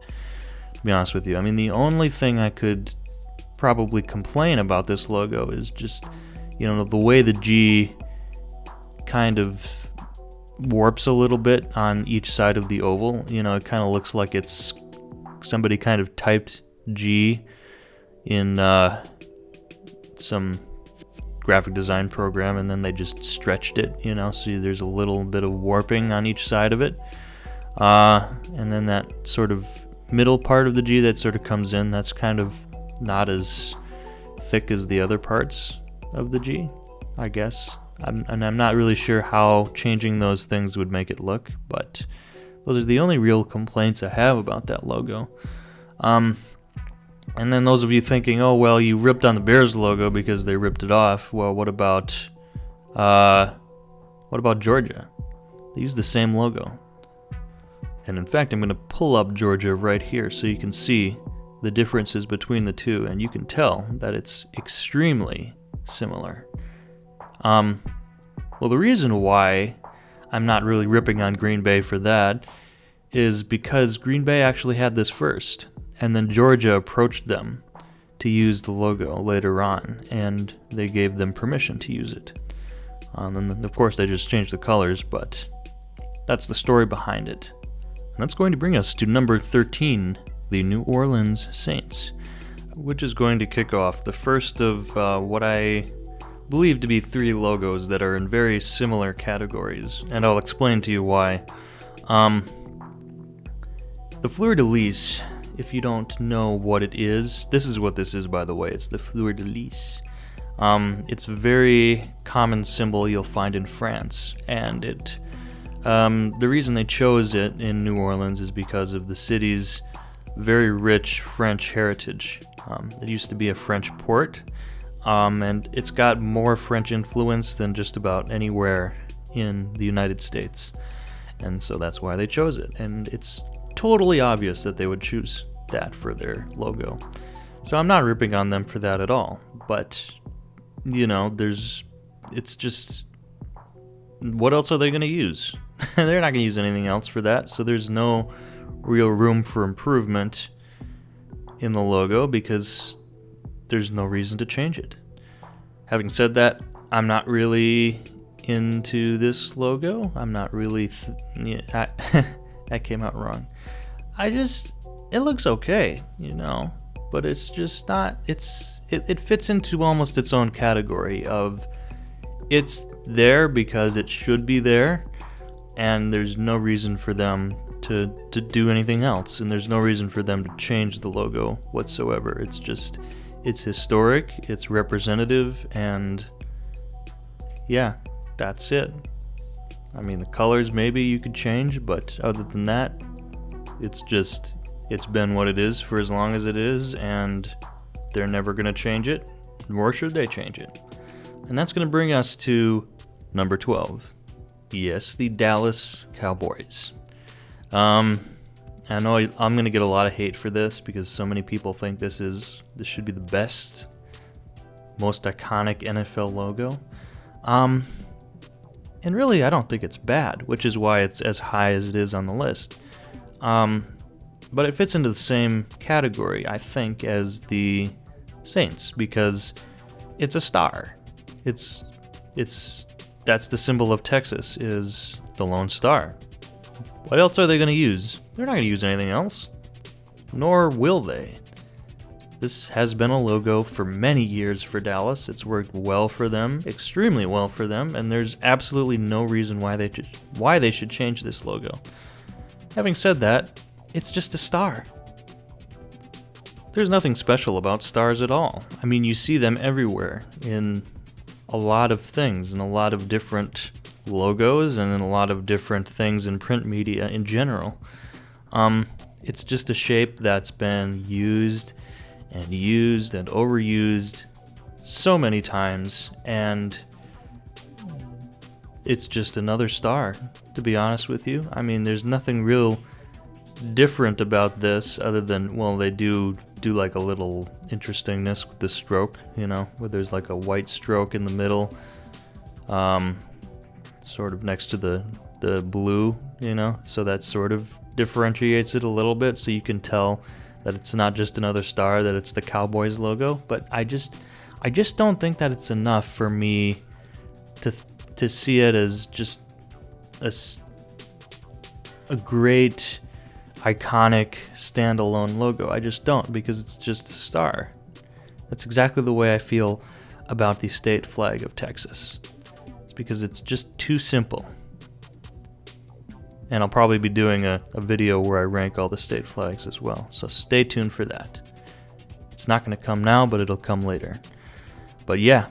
to be honest with you. I mean, the only thing I could probably complain about this logo is just the way the G kind of warps a little bit on each side of the oval. It kind of looks like it's somebody kind of typed G in some graphic design program, and then they just stretched it, so there's a little bit of warping on each side of it. And then that sort of middle part of the G that sort of comes in, that's kind of not as thick as the other parts of the G, I guess. I'm not really sure how changing those things would make it look, but those are the only real complaints I have about that logo. And then those of you thinking, oh, well, you ripped on the Bears logo because they ripped it off. Well, what about Georgia? They use the same logo. And in fact, I'm going to pull up Georgia right here so you can see the differences between the two, and you can tell that it's extremely similar. Well, the reason why I'm not really ripping on Green Bay for that is because Green Bay actually had this first, and then Georgia approached them to use the logo later on, and they gave them permission to use it. And of course, they just changed the colors, but that's the story behind it. And that's going to bring us to number 13, the New Orleans Saints, which is going to kick off the first of what I believe to be 3 logos that are in very similar categories, and I'll explain to you why. The fleur-de-lis, if you don't know what it is, this is what this is, by the way. It's the fleur-de-lis. It's a very common symbol you'll find in France, and the reason they chose it in New Orleans is because of the city's very rich French heritage. It used to be a French port, and it's got more French influence than just about anywhere in the United States. And so that's why they chose it. And it's totally obvious that they would choose that for their logo. So I'm not ripping on them for that at all. But, it's just, what else are they going to use? They're not going to use anything else for that. So there's no real room for improvement in the logo because there's no reason to change it. Having said that, I'm not really into this logo. I'm not really... that came out wrong. It looks okay, but it's just not... It fits into almost its own category of it's there because it should be there, and there's no reason for them to do anything else, and there's no reason for them to change the logo whatsoever. It's historic, it's representative, and yeah, that's it. I mean, the colors maybe you could change, but other than that, it's been what it is for as long as it is, and they're never going to change it, nor should they change it. And that's going to bring us to number 12. Yes, the Dallas Cowboys. I know I'm going to get a lot of hate for this because so many people think this should be the best, most iconic NFL logo. And really, I don't think it's bad, which is why it's as high as it is on the list. But it fits into the same category, I think, as the Saints because it's a star. That's the symbol of Texas, is the Lone Star. What else are they going to use? They're not going to use anything else. Nor will they. This has been a logo for many years for Dallas. It's worked well for them, extremely well for them, and there's absolutely no reason why they should change this logo. Having said that, it's just a star. There's nothing special about stars at all. I mean, you see them everywhere in a lot of things, in a lot of different logos, and in a lot of different things in print media in general. It's just a shape that's been used and overused so many times, and it's just another star, to be honest with you. I mean, there's nothing real different about this other than, well, they do like a little interestingness with the stroke, where there's like a white stroke in the middle, sort of next to the blue, so that sort of differentiates it a little bit, so you can tell that it's not just another star, that it's the Cowboys logo. But I just don't think that it's enough for me to see it as just a great iconic standalone logo. I just don't, because it's just a star. That's exactly the way I feel about the state flag of Texas. It's because it's just too simple. And I'll probably be doing a video where I rank all the state flags as well. So stay tuned for that. It's not going to come now, but it'll come later. But yeah.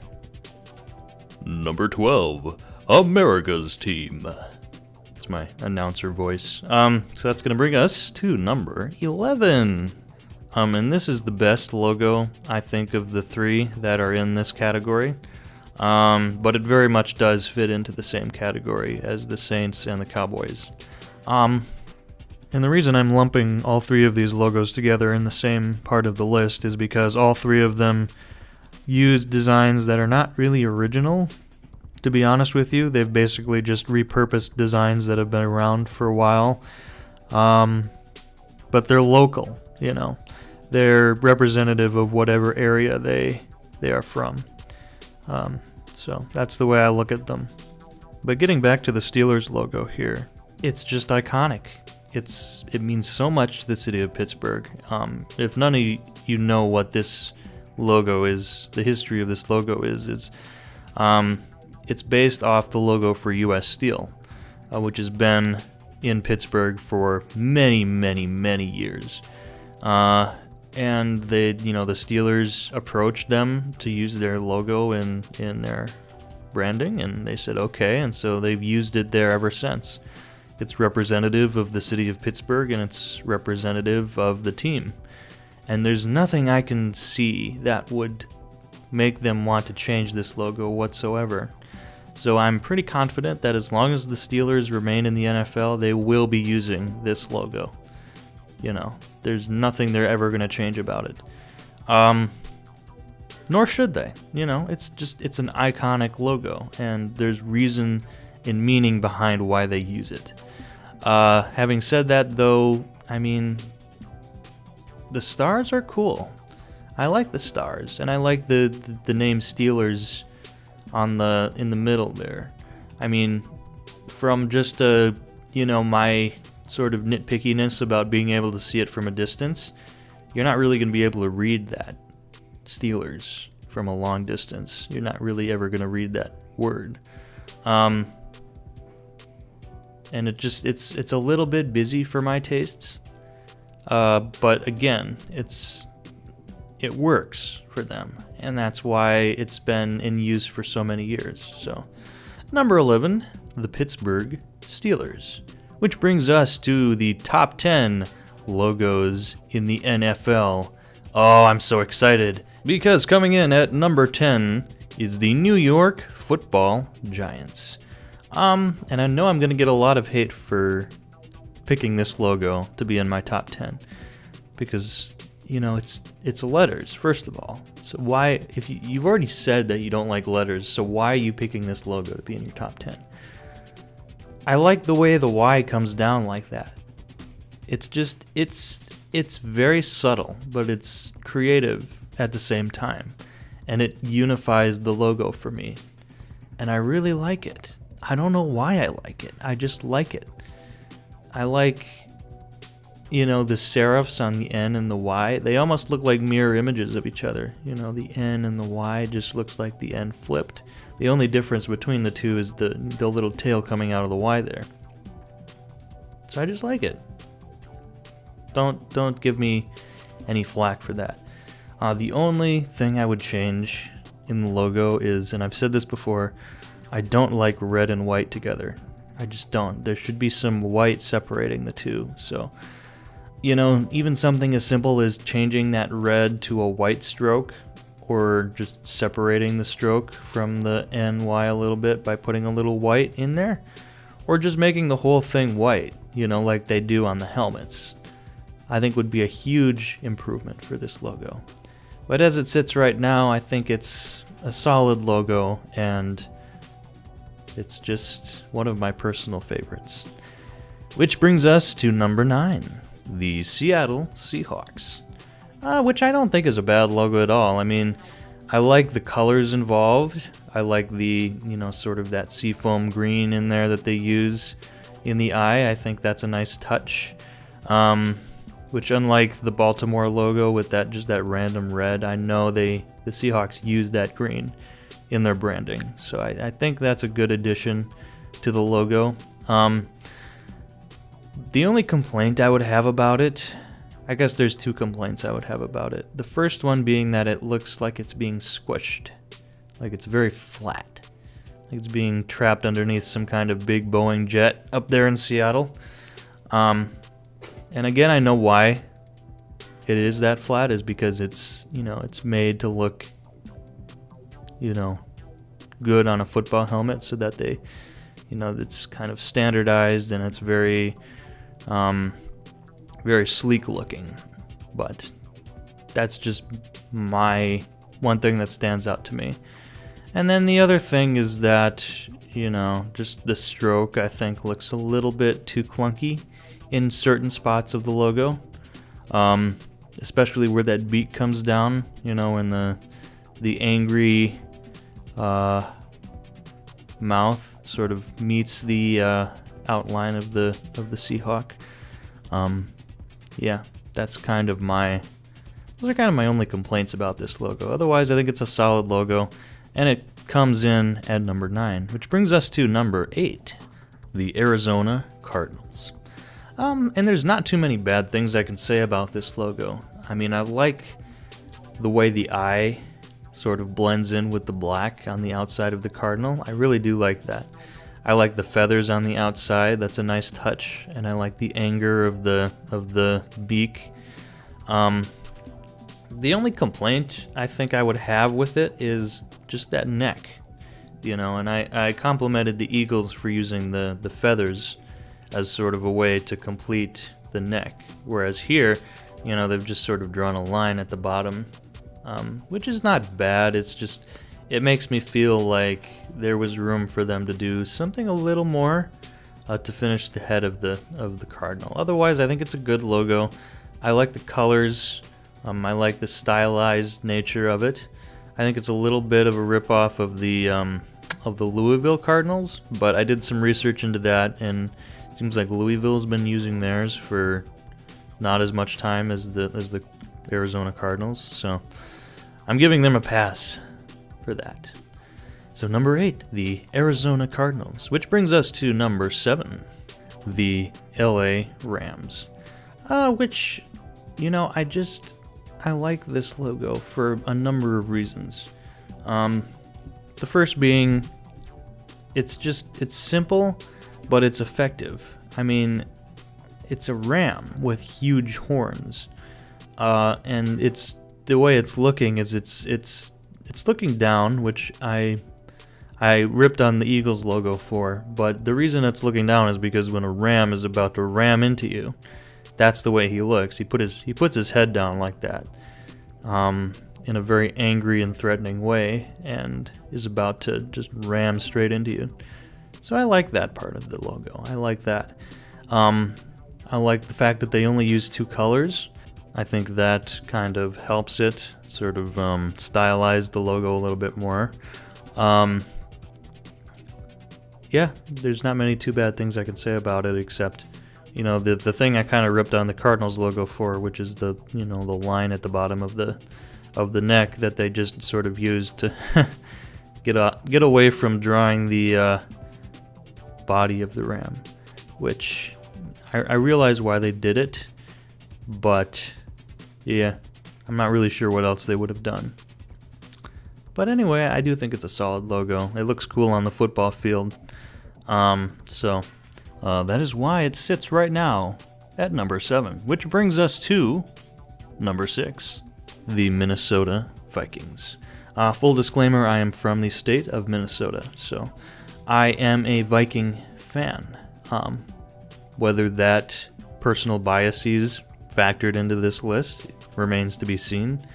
Number 12, America's team. It's my announcer voice. So that's going to bring us to number 11. And this is the best logo, I think, of the 3 that are in this category. But it very much does fit into the same category as the Saints and the Cowboys. And the reason I'm lumping all three of these logos together in the same part of the list is because all three of them use designs that are not really original. To be honest with you, they've basically just repurposed designs that have been around for a while. But they're local, you know. They're representative of whatever area they are from. So that's the way I look at them. But getting back to the Steelers logo here, it's just iconic. It means so much to the city of Pittsburgh. If none of you know what this logo is, the history of this logo is it's based off the logo for U.S. Steel, which has been in Pittsburgh for many, many, many years. And the Steelers approached them to use their logo in their branding, and they said okay, and so they've used it there ever since. It's representative of the city of Pittsburgh, and it's representative of the team. And there's nothing I can see that would make them want to change this logo whatsoever. So I'm pretty confident that as long as the Steelers remain in the NFL, they will be using this logo. You know, there's nothing they're ever going to change about it. Nor should they. You know, it's an iconic logo, and there's reason and meaning behind why they use it. Having said that, though, I mean, the stars are cool. I like the stars, and I like the name Steelers in the middle there. I mean, from just my sort of nitpickiness about being able to see it from a distance, you're not really going to be able to read that Steelers from a long distance. You're not really ever going to read that word. And it's a little bit busy for my tastes. But again, it works for them, and that's why it's been in use for so many years. So, number 11, the Pittsburgh Steelers, which brings us to the top 10 logos in the NFL. Oh, I'm so excited, because coming in at number 10 is the New York Football Giants. And I know I'm going to get a lot of hate for picking this logo to be in my top 10, because, you know, it's letters, first of all. So why, if you've already said that you don't like letters, so why are you picking this logo to be in your top 10? I like the way the Y comes down like that. It's just, it's very subtle, but it's creative at the same time, and it unifies the logo for me, and I really like it. I don't know why I like it. I just like it. I like, the serifs on the N and the Y. They almost look like mirror images of each other. You know, the N and the Y just looks like the N flipped. The only difference between the two is the little tail coming out of the Y there. So I just like it. Don't give me any flack for that. The only thing I would change in the logo is, and I've said this before, I don't like red and white together. I just don't. There should be some white separating the two. So, even something as simple as changing that red to a white stroke, or just separating the stroke from the NY a little bit by putting a little white in there, or just making the whole thing white, like they do on the helmets, I think would be a huge improvement for this logo. But as it sits right now, I think it's a solid logo, and it's just one of my personal favorites. Which brings us to number 9, the Seattle Seahawks. Which I don't think is a bad logo at all. I mean, I like the colors involved. I like the, sort of that seafoam green in there that they use in the eye. I think that's a nice touch. Which, unlike the Baltimore logo with that random red, I know the Seahawks use that green in their branding. So I think that's a good addition to the logo. The only complaint I would have about it, I guess there's 2 complaints I would have about it. The first one being that it looks like it's being squished. Like it's very flat. Like it's being trapped underneath some kind of big Boeing jet up there in Seattle. And again, I know why it is that flat, is because it's made to look, good on a football helmet, so that they, it's kind of standardized, and it's very, very sleek looking, but that's just my one thing that stands out to me. And then the other thing is that, just the stroke, I think, looks a little bit too clunky in certain spots of the logo, especially where that beak comes down, in the angry mouth sort of meets the outline of the Seahawk. Yeah, those are kind of my only complaints about this logo. Otherwise, I think it's a solid logo, and it comes in at number 9, which brings us to number 8, the Arizona Cardinals. And there's not too many bad things I can say about this logo. I mean, I like the way the eye sort of blends in with the black on the outside of the cardinal. I really do like that. I like the feathers on the outside. That's a nice touch, and I like the anger of the beak. The only complaint I think I would have with it is just that neck, and I complimented the Eagles for using the feathers as sort of a way to complete the neck, whereas here, they've just sort of drawn a line at the bottom, which is not bad. It's just, it makes me feel like there was room for them to do something a little more to finish the head of the cardinal. Otherwise, I think it's a good logo. I like the colors. I like the stylized nature of it. I think it's a little bit of a ripoff of the Louisville Cardinals, but I did some research into that, and it seems like Louisville's been using theirs for not as much time as the Arizona Cardinals, so I'm giving them a pass for that. So number 8, the Arizona Cardinals, which brings us to number 7, the LA Rams, which, I like this logo for a number of reasons. The first being, it's simple, but it's effective. I mean, it's a ram with huge horns, and it's the way it's looking is it's looking down, which I ripped on the Eagles logo for. But the reason it's looking down is because when a ram is about to ram into you, that's the way he looks. He puts his head down like that, in a very angry and threatening way, and is about to just ram straight into you. So I like that part of the logo. I like that. I like the fact that they only use 2 colors. I think that kind of helps it sort of stylize the logo a little bit more. Yeah, there's not many too bad things I can say about it, except the thing I kind of ripped on the Cardinals logo for, which is the the line at the bottom of the neck that they just sort of used to get away from drawing the body of the ram, which I realize why they did it, but yeah, I'm not really sure what else they would have done. But anyway, I do think it's a solid logo. It looks cool on the football field. So that is why it sits right now at number 7, which brings us to number 6, the Minnesota Vikings. Full disclaimer, I am from the state of Minnesota, so I am a Viking fan. Whether that personal biases factored into this list remains to be seen.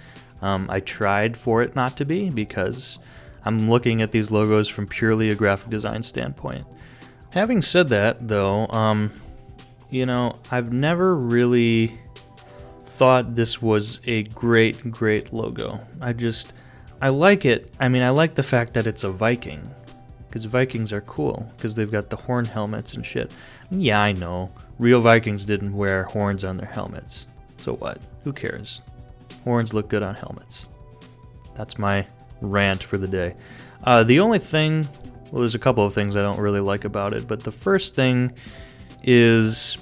I tried for it not to be, because I'm looking at these logos from purely a graphic design standpoint. Having said that, though, I've never really thought this was a great logo. I like it. I mean, I like the fact that it's a Viking, because Vikings are cool, because they've got the horn helmets and shit. Yeah, I know. Real Vikings didn't wear horns on their helmets. So what? Who cares? Horns look good on helmets. That's my rant for the day. The only thing, well, there's a couple of things I don't really like about it, but the first thing is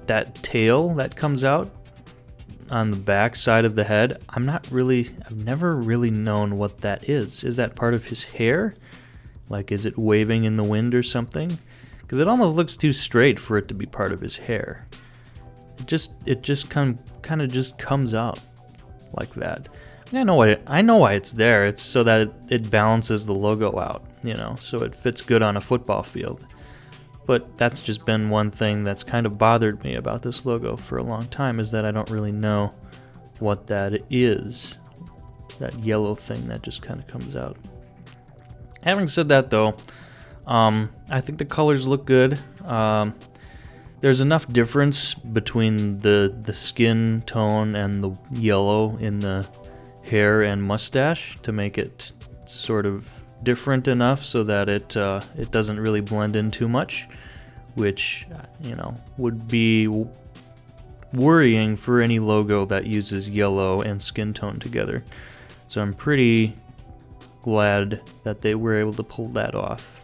that tail that comes out on the back side of the head. I've never really known what that is. Is that part of his hair? Like, is it waving in the wind or something? Because it almost looks too straight for it to be part of his hair. It just kind of just comes out like that. I know why it's there. It's so that it balances the logo out, so it fits good on a football field. But that's just been one thing that's kind of bothered me about this logo for a long time, is that I don't really know what that is. That yellow thing that just kind of comes out. Having said that, though, I think the colors look good. There's enough difference between the skin tone and the yellow in the hair and mustache to make it sort of different enough so that it doesn't really blend in too much, which, would be worrying for any logo that uses yellow and skin tone together. So I'm pretty glad that they were able to pull that off.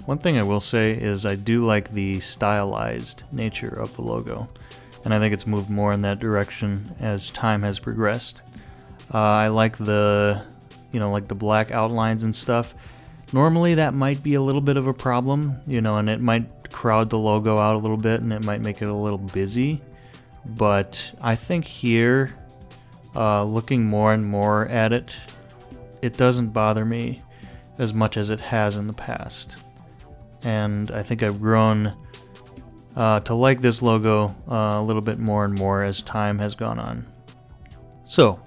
One thing I will say is I do like the stylized nature of the logo, and I think it's moved more in that direction as time has progressed. I like the black outlines and stuff. Normally that might be a little bit of a problem, and it might crowd the logo out a little bit, and it might make it a little busy. But I think here, looking more and more at it, it doesn't bother me as much as it has in the past. And I think I've grown to like this logo a little bit more and more as time has gone on. So,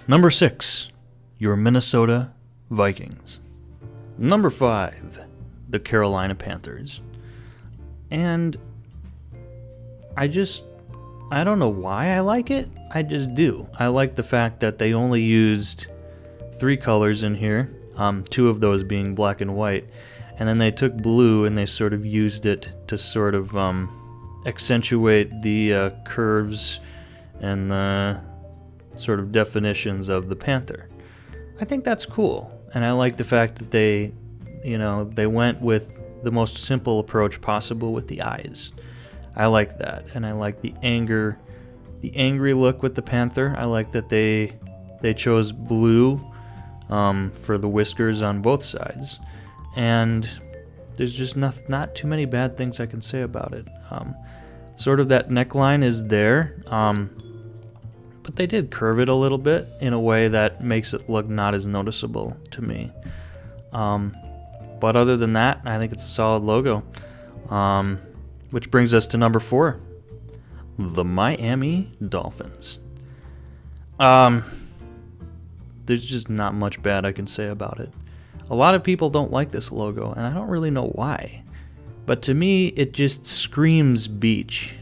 number 6, your Minnesota Vikings. Number 5, the Carolina Panthers. And I don't know why I like it. I just do. I like the fact that they only used 3 colors in here, 2 of those being black and white. And then they took blue and they sort of used it to sort of accentuate the curves and the sort of definitions of the panther. I think that's cool. And I like the fact that they went with the most simple approach possible with the eyes. I like that. And I like the angry look with the panther. I like that they chose blue for the whiskers on both sides. And there's just not too many bad things I can say about it. Sort of that neckline is there, but they did curve it a little bit in a way that makes it look not as noticeable to me. But other than that, I think it's a solid logo. Which brings us to number 4, the Miami Dolphins. There's just not much bad I can say about it. A lot of people don't like this logo, and I don't really know why. But to me, it just screams beach.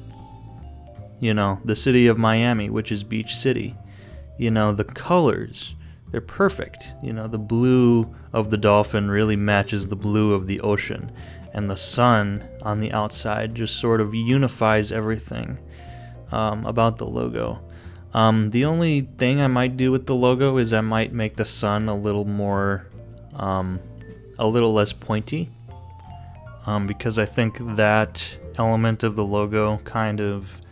The city of Miami, which is Beach City. The colors, they're perfect. The blue of the dolphin really matches the blue of the ocean. And the sun on the outside just sort of unifies everything about the logo. The only thing I might do with the logo is I might make the sun a little more... a little less pointy, because I think that element of the logo kind of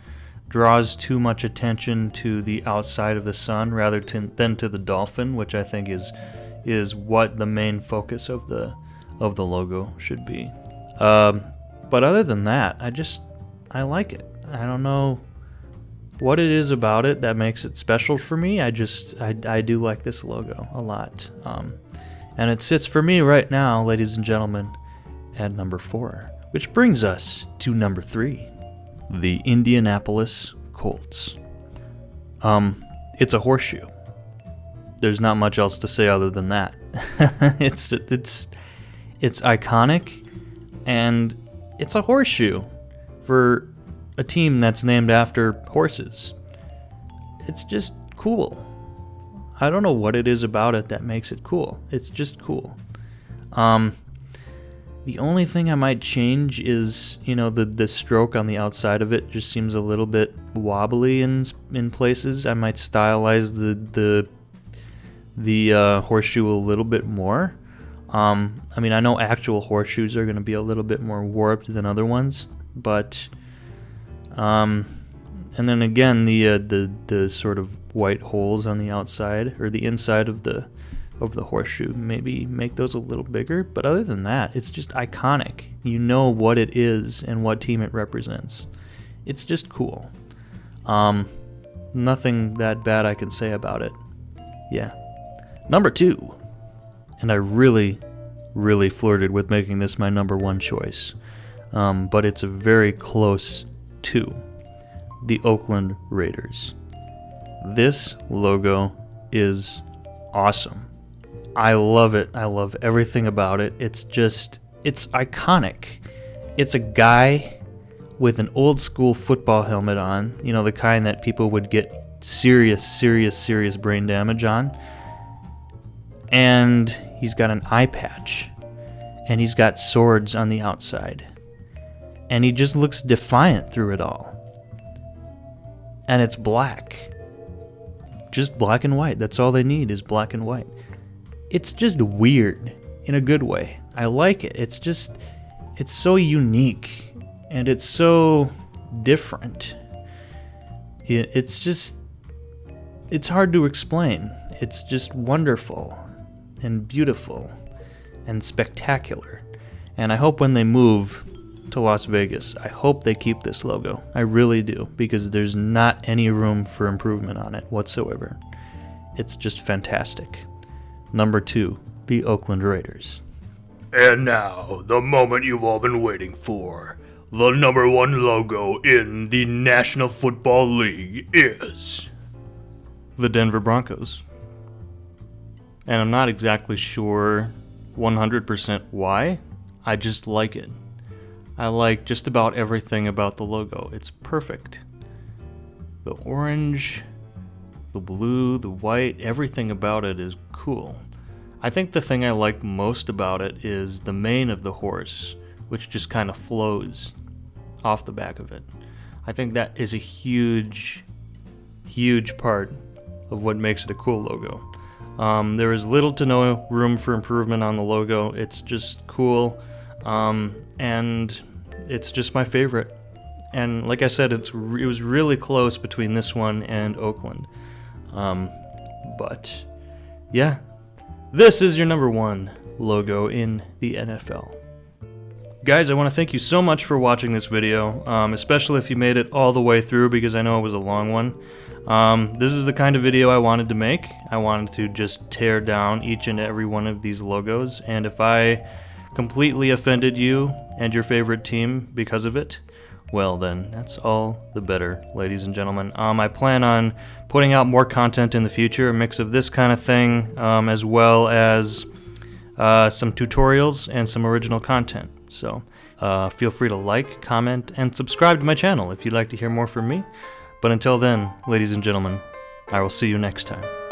draws too much attention to the outside of the sun rather than to the dolphin, which I think is what the main focus of the logo should be. But other than that, I like it. I don't know what it is about it that makes it special for me. I do like this logo a lot. And it sits for me right now, ladies and gentlemen, at number 4. Which brings us to number 3, the Indianapolis Colts. It's a horseshoe. There's not much else to say other than that. It's iconic, and it's a horseshoe for a team that's named after horses. It's just cool. I don't know what it is about it that makes it cool. It's just cool. The only thing I might change is, the stroke on the outside of it just seems a little bit wobbly in places. I might stylize the horseshoe a little bit more. I know actual horseshoes are going to be a little bit more warped than other ones, but and then again the sort of white holes on the outside or the inside of the horseshoe, maybe make those a little bigger. But other than that, it's just iconic. You know what it is and what team it represents. It's just cool. Nothing that bad I can say about it. Yeah. Number 2, and I really, really flirted with making this my number one choice. But it's very close to the Oakland Raiders. This logo is awesome. I love it. I love everything about it. It's iconic. It's a guy with an old school football helmet on, you know, the kind that people would get serious brain damage on. And he's got an eye patch. And he's got swords on the outside. And he just looks defiant through it all. And it's black. Just black and white. That's all they need is black and white. It's just weird in a good way. I like it. It's so unique. And it's so different. It's hard to explain. It's just wonderful and beautiful and spectacular. And I hope when they move to Las Vegas, I hope they keep this logo. I really do, because there's not any room for improvement on it whatsoever. It's just fantastic. Number 2, the Oakland Raiders. And now, the moment you've all been waiting for. The number 1 logo in the National Football League is the Denver Broncos. And I'm not exactly sure 100% why. I just like it. I like just about everything about the logo. It's perfect. The orange, the blue, the white, everything about it is cool. I think the thing I like most about it is the mane of the horse, which just kind of flows off the back of it. I think that is a huge part of what makes it a cool logo. There is little to no room for improvement on the logo. It's just cool, and it's just my favorite. And like I said, it was really close between this one and Oakland. But yeah, this is your number 1 logo in the NFL. Guys, I want to thank you so much for watching this video, especially if you made it all the way through, because I know it was a long one. This is the kind of video I wanted to make. I wanted to just tear down each and every one of these logos, and if I completely offended you and your favorite team because of it, well then, that's all the better, ladies and gentlemen. I plan on putting out more content in the future, a mix of this kind of thing, as well as some tutorials and some original content. So feel free to like, comment, and subscribe to my channel if you'd like to hear more from me. But until then, ladies and gentlemen, I will see you next time.